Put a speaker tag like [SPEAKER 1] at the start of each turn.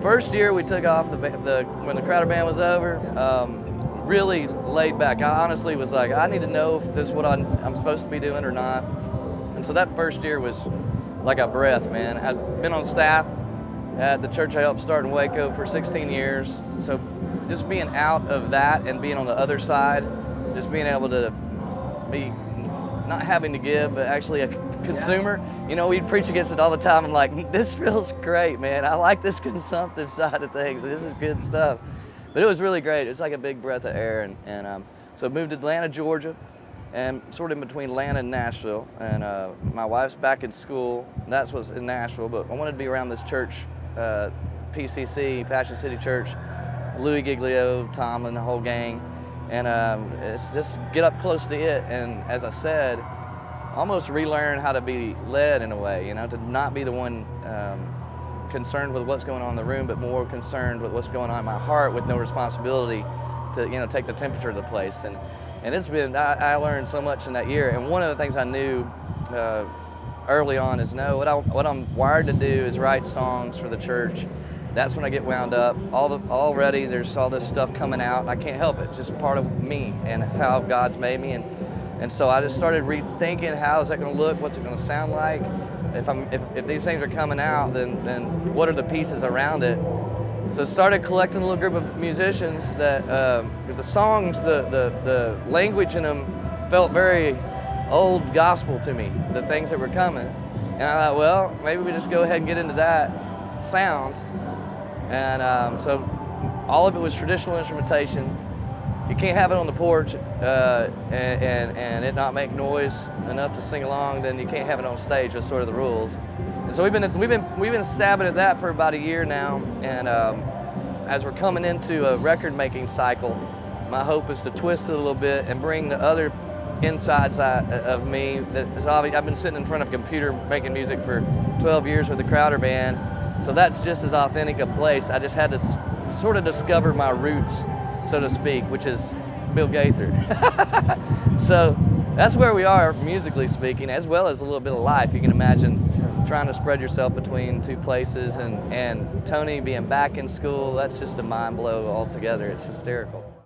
[SPEAKER 1] first year we took off when the Crowder Band was over, really laid back. I honestly was like, I need to know if this is what I'm supposed to be doing or not. And so that first year was like a breath, man. I'd been on staff at the church I helped start in Waco for 16 years. So just being out of that and being on the other side, just being able to be not having to give, but actually a consumer. You know, we'd preach against it all the time. I'm like, this feels great, man. I like this consumptive side of things. This is good stuff. But it was really great. It's like a big breath of air. And so moved to Atlanta, Georgia, and sort of in between Atlanta and Nashville. And my wife's back in school. That's what's in Nashville, but I wanted to be around this church, PCC, Passion City Church, Louis Giglio, Tomlin, the whole gang. And it's just get up close to it. And as I said, almost relearn how to be led in a way, you know, to not be the one concerned with what's going on in the room, but more concerned with what's going on in my heart with no responsibility to, you know, take the temperature of the place. And it's been, I learned so much in that year. And one of the things I knew early on is what I'm wired to do is write songs for the church. That's when I get wound up. Already there's all this stuff coming out. I can't help it. It's just part of me, and it's how God's made me. And so I just started rethinking, how is that going to look? What's it going to sound like? If these things are coming out, then what are the pieces around it? So I started collecting a little group of musicians that, because the songs, the language in them felt very old gospel to me, the things that were coming. And I thought, well, maybe we just go ahead and get into that sound. And so all of it was traditional instrumentation. If you can't have it on the porch and it not make noise enough to sing along, then you can't have it on stage. That's sort of the rules. And so we've been stabbing at that for about a year now. And as we're coming into a record-making cycle, my hope is to twist it a little bit and bring the other insides of me. I've been sitting in front of a computer making music for 12 years with the Crowder Band. So that's just as authentic a place. I just had to sort of discover my roots, so to speak, which is Bill Gaither. So that's where we are musically speaking, as well as a little bit of life. You can imagine trying to spread yourself between two places, and Tony being back in school, that's just a mind blow altogether. It's hysterical.